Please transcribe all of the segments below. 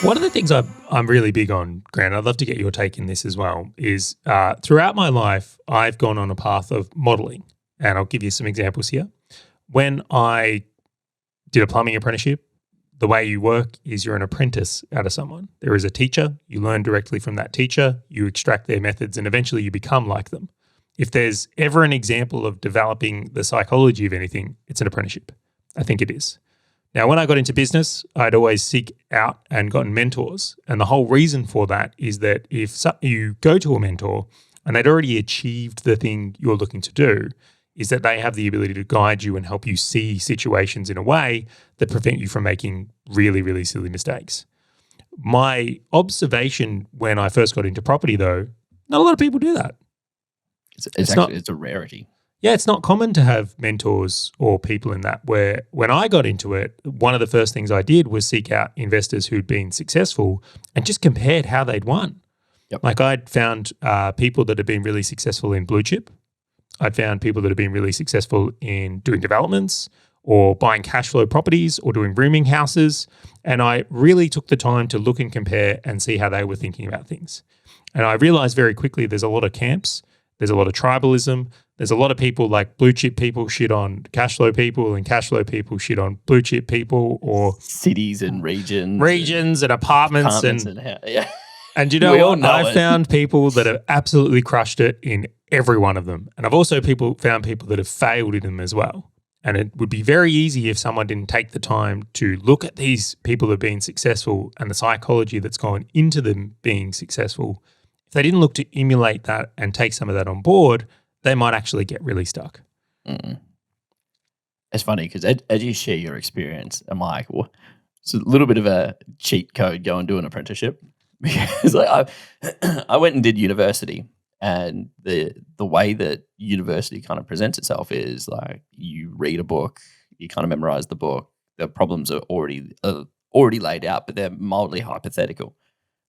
One of the things I'm really big on, Grant, I'd love to get your take in this as well, is throughout my life, I've gone on a path of modeling. And I'll give you some examples here. When I did a plumbing apprenticeship, the way you work is you're an apprentice out of someone. There is a teacher, you learn directly from that teacher, you extract their methods, and eventually you become like them. If there's ever an example of developing the psychology of anything, it's an apprenticeship. I think it is. Now, when I got into business, I'd always seek out and gotten mentors. And the whole reason for that is that if you go to a mentor and they'd already achieved the thing you're looking to do, is that they have the ability to guide you and help you see situations in a way that prevent you from making really, really silly mistakes. My observation when I first got into property, though, not a lot of people do that. It's a rarity. Yeah, it's not common to have mentors or people in that, where when I got into it, one of the first things I did was seek out investors who'd been successful and just compared how they'd won. Yep. Like I'd found people that had been really successful in blue chip. I'd found people that have been really successful in doing developments or buying cash flow properties or doing rooming houses. And I really took the time to look and compare and see how they were thinking about things. And I realized very quickly there's a lot of camps. There's a lot of tribalism. There's a lot of people like blue chip people shit on cash flow people and cash flow people shit on blue chip people, or cities and regions and apartments yeah. And you know what? I've found people that have absolutely crushed it in every one of them. And I've also found people that have failed in them as well. And it would be very easy if someone didn't take the time to look at these people that have been successful and the psychology that's gone into them being successful. If they didn't look to emulate that and take some of that on board, they might actually get really stuck. Mm. It's funny because as you share your experience, I'm like, well, it's a little bit of a cheat code, go and do an apprenticeship. Because like I went and did university, and the way that university kind of presents itself is like you read a book, you kind of memorize the book. The problems are already laid out, but they're mildly hypothetical.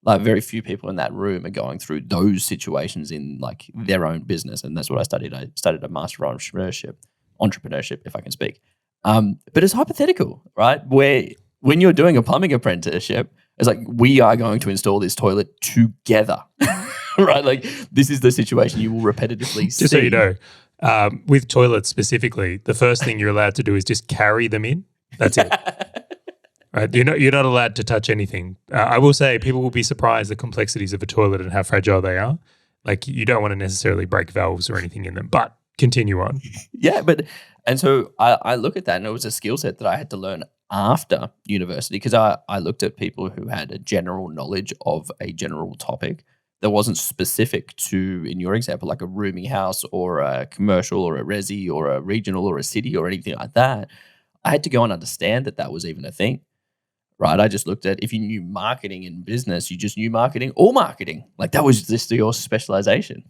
Like very few people in that room are going through those situations in like their own business, and that's what I studied. I studied a master of entrepreneurship, if I can speak. But it's hypothetical, right? Where when you're doing a plumbing apprenticeship, it's like we are going to install this toilet together, right? Like this is the situation you will repetitively see. Just so you know, with toilets specifically, the first thing you're allowed to do is just carry them in. That's it. Right? You're not allowed to touch anything. I will say people will be surprised the complexities of a toilet and how fragile they are. Like you don't want to necessarily break valves or anything in them, but continue on. Yeah, and so I look at that, and it was a skill set that I had to learn after university, because I looked at people who had a general knowledge of a general topic that wasn't specific to, in your example, like a rooming house or a commercial or a resi or a regional or a city or anything like that. I had to go and understand that was even a thing, right? I just looked at, if you knew marketing in business, you just knew marketing or marketing. Like that was just your specialization,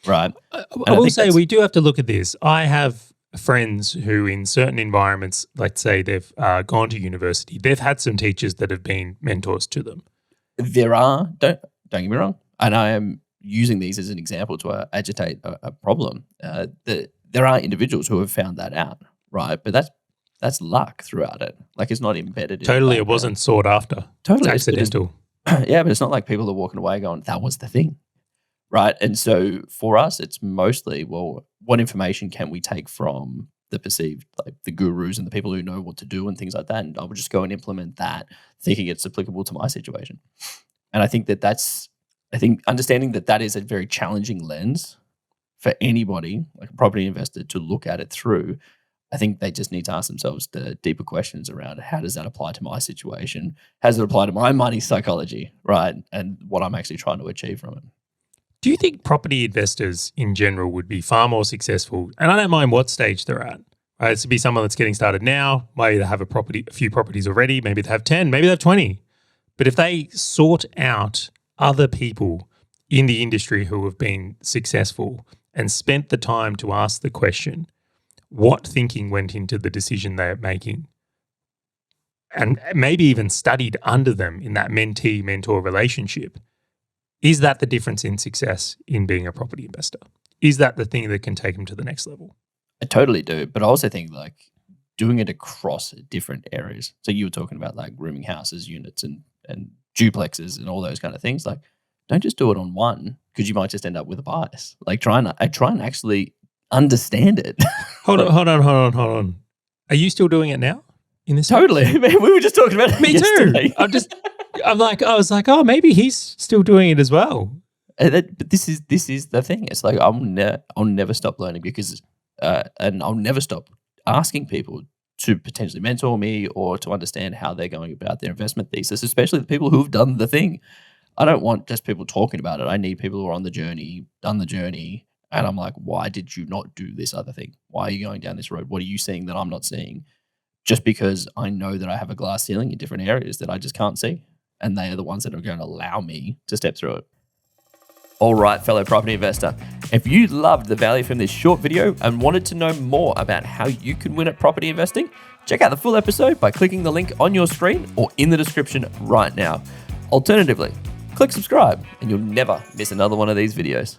right? I will say we do have to look at this. I have friends who in certain environments, let's say they've gone to university, they've had some teachers that have been mentors to them. There are, don't get me wrong, and I am using these as an example to agitate a problem. There are individuals who have found that out, right? But that's luck throughout it. Like it's not embedded. Totally, it wasn't sought after. Totally, it's accidental. Yeah, but it's not like people are walking away going, "That was the thing," right? And so for us, it's mostly, well, what information can we take from the perceived, like the gurus and the people who know what to do and things like that, and I would just go and implement that, thinking it's applicable to my situation. And I think understanding that is a very challenging lens for anybody, like a property investor, to look at it through. I think they just need to ask themselves the deeper questions around how does that apply to my situation? How does it apply to my money psychology, right? And what I'm actually trying to achieve from it. Do you think property investors in general would be far more successful? And I don't mind what stage they're at. Right? It's to be someone that's getting started now, might either have a few properties already, maybe they have 10, maybe they have 20. But if they sought out other people in the industry who have been successful and spent the time to ask the question, what thinking went into the decision they're making, and maybe even studied under them in that mentee-mentor relationship, is that the difference in success in being a property investor? Is that the thing that can take them to the next level? I totally do. But I also think like doing it across different areas. So you were talking about like rooming houses, units and duplexes and all those kind of things. Like, don't just do it on one because you might just end up with a bias. Like, try and actually understand it. Hold on. Are you still doing it now? In this Totally. Man, we were just talking about it Me yesterday. too. I was like, oh, maybe he's still doing it as well. But this is the thing. It's like I'll never stop learning because, and I'll never stop asking people to potentially mentor me or to understand how they're going about their investment thesis, especially the people who've done the thing. I don't want just people talking about it. I need people who are on the journey, done the journey. And I'm like, why did you not do this other thing? Why are you going down this road? What are you seeing that I'm not seeing? Just because I know that I have a glass ceiling in different areas that I just can't see. And they are the ones that are going to allow me to step through it. All right, fellow property investor, if you loved the value from this short video and wanted to know more about how you can win at property investing, check out the full episode by clicking the link on your screen or in the description right now. Alternatively, click subscribe and you'll never miss another one of these videos.